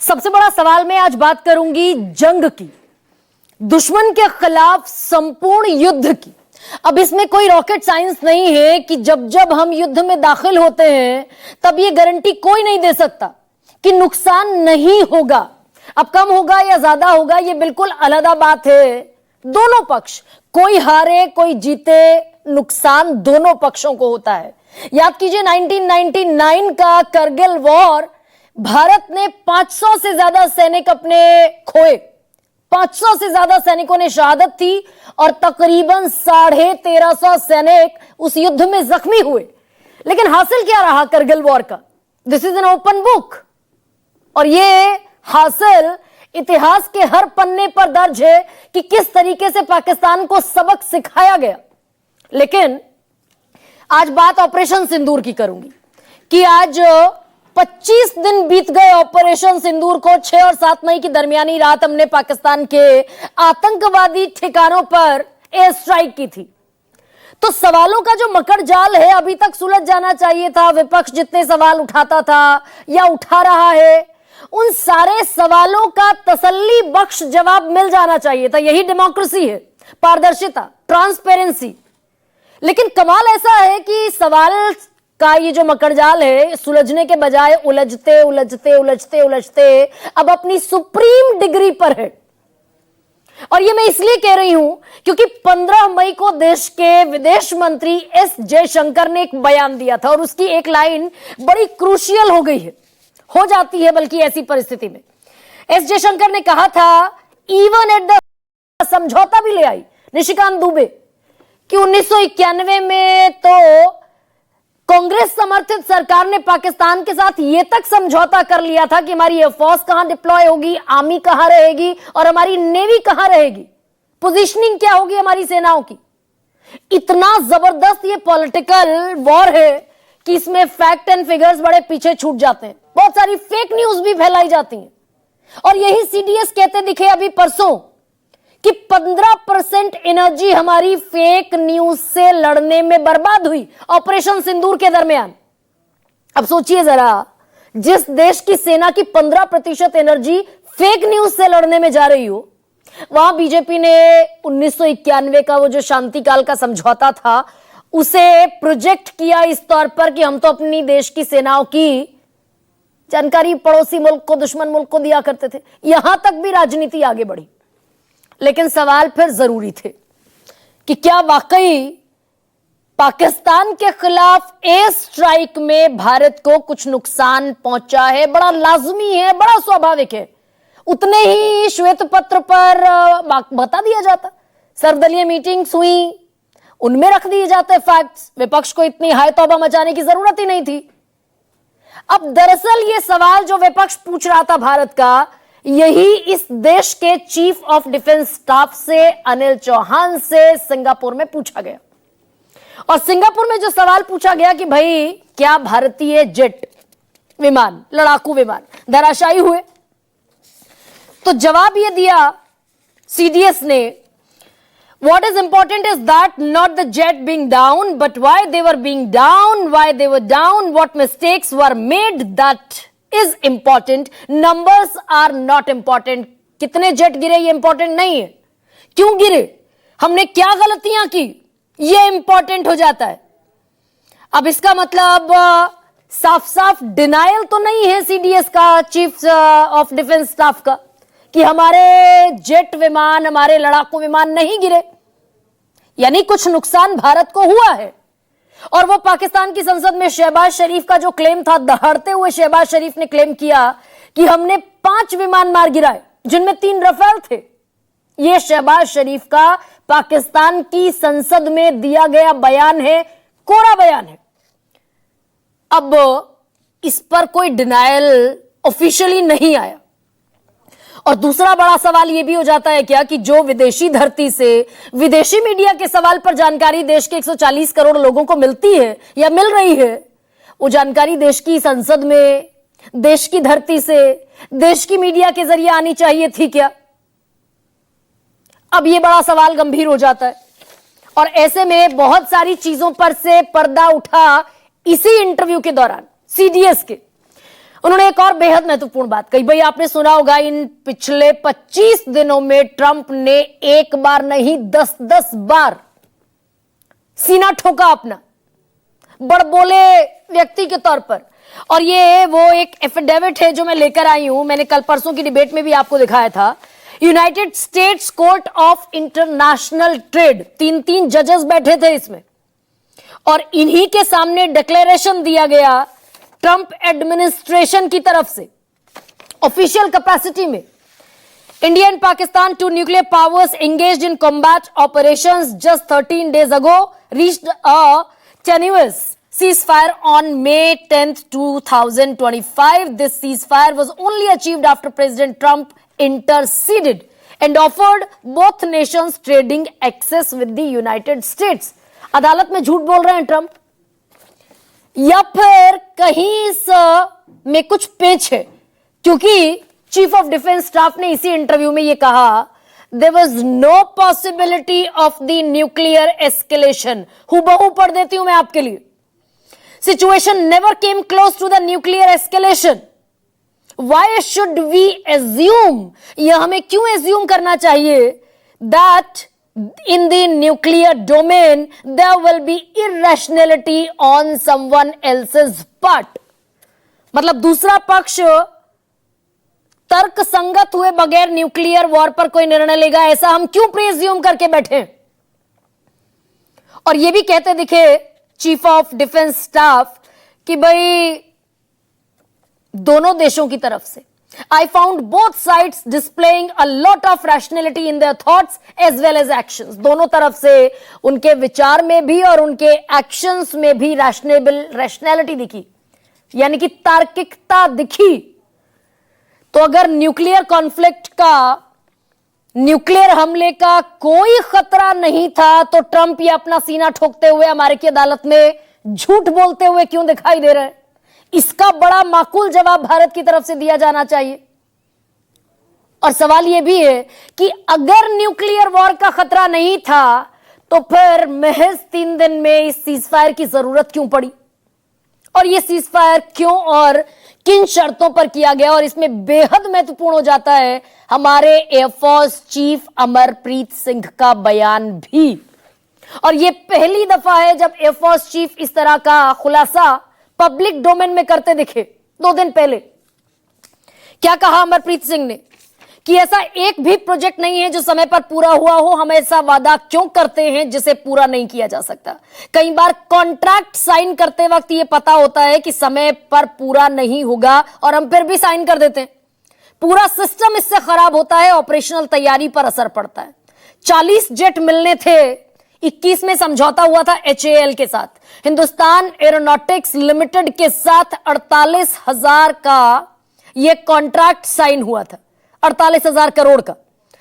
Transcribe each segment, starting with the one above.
सबसे बड़ा सवाल मैं आज बात करूंगी जंग की, दुश्मन के खिलाफ संपूर्ण युद्ध की। अब इसमें कोई रॉकेट साइंस नहीं है कि जब जब हम युद्ध में दाखिल होते हैं तब ये गारंटी कोई नहीं दे सकता कि नुकसान नहीं होगा। अब कम होगा या ज्यादा होगा ये बिल्कुल अलग बात है। दोनों पक्ष, कोई हारे कोई जीते, नुकसान दोनों पक्षों को होता है। याद कीजिए 1999 का करगिल वॉर, भारत ने 500 से ज्यादा सैनिक अपने खोए, 500 से ज्यादा सैनिकों ने शहादत थी और तकरीबन 1350 सैनिक उस युद्ध में जख्मी हुए। लेकिन हासिल क्या रहा करगिल वॉर का? This is an open book और ये हासिल इतिहास के हर पन्ने पर दर्ज है कि किस तरीके से पाकिस्तान को सबक सिखाया गया। लेकिन आज बात ऑपरेशन सिंदूर की करूंगी कि आज 25 दिन बीत गए ऑपरेशन सिंदूर को। 6 और 7 मई की दरमियानी रात हमने पाकिस्तान के आतंकवादी ठिकानों पर एयर स्ट्राइक की थी। तो सवालों का जो मकड़ जाल है अभी तक सुलझ जाना चाहिए था। विपक्ष जितने सवाल उठाता था या उठा रहा है, उन सारे सवालों का तसल्ली बख्श जवाब मिल जाना चाहिए था। यही डेमोक्रेसी है, पारदर्शिता, ट्रांसपेरेंसी। लेकिन कमाल ऐसा है कि सवाल का ये जो मकड़जाल है सुलझने के बजाय उलझते उलझते उलझते उलझते अब अपनी सुप्रीम डिग्री पर है। और ये मैं इसलिए कह रही हूं क्योंकि 15 मई को देश के विदेश मंत्री एस जयशंकर ने एक बयान दिया था और उसकी एक लाइन बड़ी क्रूशियल हो गई है, हो जाती है बल्कि ऐसी परिस्थिति में। एस जयशंकर ने कहा था, इवन एट द, समझौता भी ले आई निशिकांत दुबे कि 1991 में तो कांग्रेस समर्थित सरकार ने पाकिस्तान के साथ यह तक समझौता कर लिया था कि हमारी एयरफोर्स कहां डिप्लॉय होगी, आर्मी कहां रहेगी और हमारी नेवी कहां रहेगी, पोजीशनिंग क्या होगी हमारी सेनाओं की। इतना जबरदस्त ये पॉलिटिकल वॉर है कि इसमें फैक्ट एंड फिगर्स बड़े पीछे छूट जाते हैं। बहुत सारी फेक न्यूज भी फैलाई जाती हैं और यही सीडीएस कहते दिखे अभी परसों कि 15% एनर्जी हमारी फेक न्यूज से लड़ने में बर्बाद हुई ऑपरेशन सिंदूर के दरमियान। अब सोचिए जरा, जिस देश की सेना की 15% एनर्जी फेक न्यूज से लड़ने में जा रही हो, वहां बीजेपी ने 1991 का वो जो शांति काल का समझौता था उसे प्रोजेक्ट किया इस तौर पर कि हम तो अपनी देश की सेनाओं की जानकारी पड़ोसी मुल्क को, दुश्मन मुल्क को दिया करते थे। यहां तक भी राजनीति आगे बढ़ी। लेकिन सवाल फिर जरूरी थे कि क्या वाकई पाकिस्तान के खिलाफ एयर स्ट्राइक में भारत को कुछ नुकसान पहुंचा है? बड़ा लाजमी है, बड़ा स्वाभाविक है। उतने ही श्वेत पत्र पर बता दिया जाता, सर्वदलीय मीटिंग्स हुई, उनमें रख दिए जाते फैक्ट्स। विपक्ष को इतनी हाय तौबा मचाने की जरूरत ही नहीं थी। अब दरअसल ये सवाल जो विपक्ष पूछ रहा था भारत का, यही इस देश के चीफ ऑफ डिफेंस स्टाफ से अनिल चौहान से सिंगापुर में पूछा गया। और सिंगापुर में जो सवाल पूछा गया कि भाई क्या भारतीय जेट विमान, लड़ाकू विमान धराशायी हुए, तो जवाब ये दिया सीडीएस ने, what is important is that not the jet being down but why they were being down, why they were down, what mistakes were made, that is important, numbers are not important। कितने jet गिरे ये important नहीं है, क्यों गिरे, हमने क्या गलतियां की, ये इंपॉर्टेंट हो जाता है। अब इसका मतलब साफ साफ डिनायल तो नहीं है सीडीएस का, चीफ ऑफ डिफेंस स्टाफ का, कि हमारे जेट विमान, हमारे लड़ाकू विमान नहीं गिरे, यानी कुछ नुकसान भारत को हुआ है। और वो पाकिस्तान की संसद में शहबाज शरीफ का जो क्लेम था, दहाड़ते हुए शहबाज शरीफ ने क्लेम किया कि हमने 5 विमान मार गिराए जिनमें 3 रफेल थे। यह शहबाज शरीफ का पाकिस्तान की संसद में दिया गया बयान है, कोरा बयान है। अब इस पर कोई डिनायल ऑफिशियली नहीं आया। और दूसरा बड़ा सवाल यह भी हो जाता है क्या कि जो विदेशी धरती से विदेशी मीडिया के सवाल पर जानकारी देश के 140 करोड़ लोगों को मिलती है या मिल रही है, वो जानकारी देश की संसद में, देश की धरती से, देश की मीडिया के जरिए आनी चाहिए थी क्या? अब यह बड़ा सवाल गंभीर हो जाता है। और ऐसे में बहुत सारी चीजों पर से पर्दा उठा इसी इंटरव्यू के दौरान सीडीएस के। उन्होंने एक और बेहद महत्वपूर्ण बात कही। भाई आपने सुना होगा, इन पिछले 25 दिनों में ट्रंप ने एक बार नहीं 10-10 बार सीना ठोका अपना, बड़बोले व्यक्ति के तौर पर। और ये वो एक एफिडेविट है जो मैं लेकर आई हूं, मैंने कल परसों की डिबेट में भी आपको दिखाया था। United states court of international trade, 3 जजेस बैठे थे इसमें, और इन्हीं के सामने डिक्लेरेशन दिया गया ट्रंप एडमिनिस्ट्रेशन की तरफ से ऑफिशियल कैपेसिटी में। India and Pakistan, 2 nuclear powers engaged in combat operations just 13 days ago reached a tenuous ceasefire on May 10th, 2025. This ceasefire was only achieved after President Trump interceded and offered both nations trading access with the United States. अदालत में झूठ बोल रहे हैं Trump, या फिर कहीं इस में कुछ पेच है? क्योंकि चीफ ऑफ डिफेंस स्टाफ ने इसी इंटरव्यू में यह कहा, there was no possibility of the nuclear escalation. हूबहू पढ़ देती हूं मैं आपके लिए। Situation never came close to the nuclear escalation. Why should we assume, यह हमें क्यों एज्यूम करना चाहिए, that in the nuclear domain there will be irrationality on someone else's part। मतलब दूसरा पक्ष तर्क संगत हुए बगैर न्यूक्लियर वॉर पर कोई निर्णय लेगा, ऐसा हम क्यों प्रिज्यूम करके बैठे? और ये भी कहते दिखे चीफ ऑफ डिफेंस स्टाफ कि भाई दोनों देशों की तरफ से I found both sides displaying a lot of rationality in their thoughts as well as actions। दोनों तरफ से उनके विचार में भी और उनके एक्शंस में भी रैशनैलिटी दिखी, यानी कि तार्किकता दिखी। तो अगर न्यूक्लियर कॉन्फ्लिक्ट का, न्यूक्लियर हमले का कोई खतरा नहीं था, तो ट्रंप ये अपना सीना ठोकते हुए अमेरिकी अदालत में झूठ बोलते हुए क्यों दिखाई दे रहे हैं? इसका बड़ा माकूल जवाब भारत की तरफ से दिया जाना चाहिए। और सवाल यह भी है कि अगर न्यूक्लियर वॉर का खतरा नहीं था, तो फिर महज 3 दिन में इस सीजफायर की जरूरत क्यों पड़ी, और यह सीजफायर क्यों और किन शर्तों पर किया गया? और इसमें बेहद महत्वपूर्ण हो जाता है हमारे एयरफोर्स चीफ अमरप्रीत सिंह का बयान भी। और यह पहली दफा है जब एयरफोर्स चीफ इस तरह का खुलासा पब्लिक डोमेन में करते दिखे। 2 दिन पहले क्या कहा अमरप्रीत सिंह ने कि ऐसा एक भी प्रोजेक्ट नहीं है जो समय पर पूरा हुआ हो, हम ऐसा वादा क्यों करते हैं जिसे पूरा नहीं किया जा सकता? कई बार कॉन्ट्रैक्ट साइन करते वक्त यह पता होता है कि समय पर पूरा नहीं होगा और हम फिर भी साइन कर देते हैं। पूरा सिस्टम इससे खराब होता है, ऑपरेशनल तैयारी पर असर पड़ता है। 40 जेट मिलने थे, 21 में समझौता हुआ था HAL के साथ, हिंदुस्तान एरोनॉटिक्स लिमिटेड के साथ 48,000 का यह कॉन्ट्रैक्ट साइन हुआ था, 48,000 करोड़ का।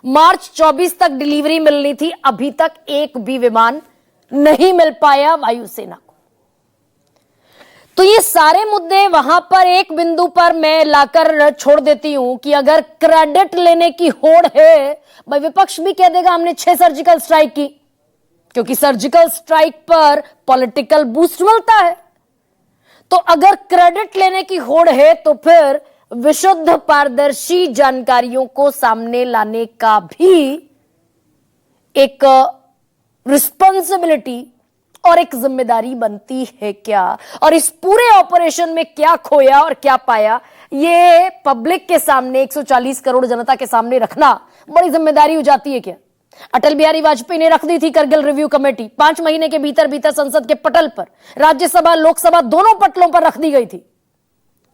मार्च 24 तक डिलीवरी मिलनी थी, अभी तक एक भी विमान नहीं मिल पाया वायुसेना को। तो ये सारे मुद्दे वहां पर एक बिंदु पर मैं लाकर छोड़ देती हूं कि अगर क्रेडिट लेने की होड़ है, भाई विपक्ष भी कह देगा हमने 6 सर्जिकल स्ट्राइक की, क्योंकि सर्जिकल स्ट्राइक पर पॉलिटिकल बूस्ट मिलता है। तो अगर क्रेडिट लेने की होड़ है, तो फिर विशुद्ध पारदर्शी जानकारियों को सामने लाने का भी एक रिस्पॉन्सिबिलिटी और एक जिम्मेदारी बनती है क्या? और इस पूरे ऑपरेशन में क्या खोया और क्या पाया, ये पब्लिक के सामने, 140 करोड़ जनता के सामने रखना बड़ी जिम्मेदारी हो जाती है क्या? अटल बिहारी वाजपेयी ने रख दी थी करगिल रिव्यू कमेटी, 5 महीने के भीतर भीतर संसद के पटल पर, राज्यसभा लोकसभा दोनों पटलों पर रख दी गई थी।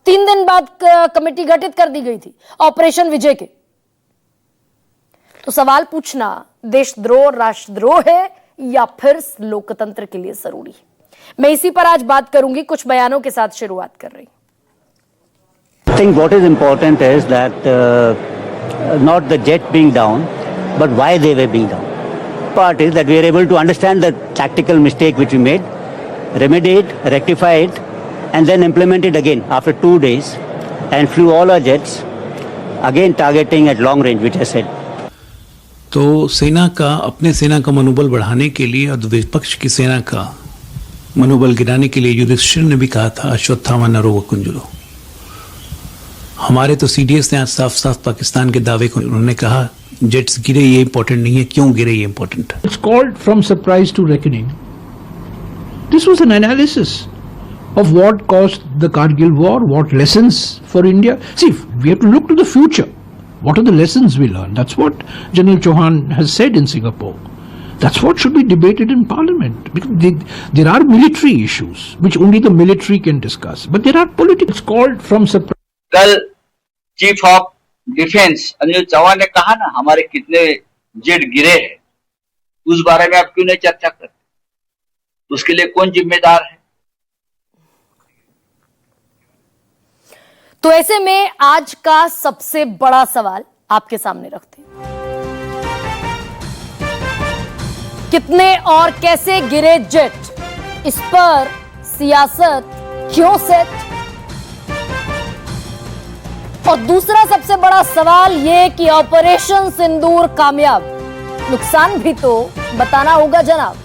3 दिन बाद कमेटी गठित कर दी गई थी ऑपरेशन विजय के। तो सवाल पूछना देशद्रोह राष्ट्रद्रोह है या फिर लोकतंत्र के लिए जरूरी है? मैं इसी पर आज बात करूंगी, कुछ बयानों के साथ शुरुआत कर रही हूं। I think what is important is that not the jet being down, but why they were being down. Part is that we are able to understand the tactical mistake which we made, remedy it, rectify it, and then implement it again after 2 days, and flew all our jets, again targeting at long range, which I said. तो सेना का, अपने सेना का मनोबल बढ़ाने के लिए और विपक्ष की सेना का मनोबल गिराने के लिए युधिष्ठिर ने भी कहा था अश्वत्थामा नरो वकुंजरो। हमारे तो सीडीएस ने आज साफ साफ पाकिस्तान के दावे को उन्होंने कहा जेट्स गिरे ये इंपॉर्टेंट नहीं है, क्यों गिरे ये इंपॉर्टेंट है। It's called from surprise to reckoning. This was an analysis of what caused the Kargil war, what lessons for India. See, we have to look to the future. What are the lessons we learn? That's what General Chauhan has said in Singapore. That's what should be debated in Parliament. Because there are military issues which only the military can discuss. But there are politics. It's called from surprise. कल chief of defence Anil Chauhan ने कहा ना हमारे कितने jet गिरे हैं, उस बारे में आप क्यों नहीं चर्चा करते? उसके लिए कौन जिम्मेदार है? तो ऐसे में आज का सबसे बड़ा सवाल आपके सामने रखते हैं, कितने और कैसे गिरे जेट, इस पर सियासत क्यों सेट? और दूसरा सबसे बड़ा सवाल यह कि ऑपरेशन सिंदूर कामयाब, नुकसान भी तो बताना होगा जनाब।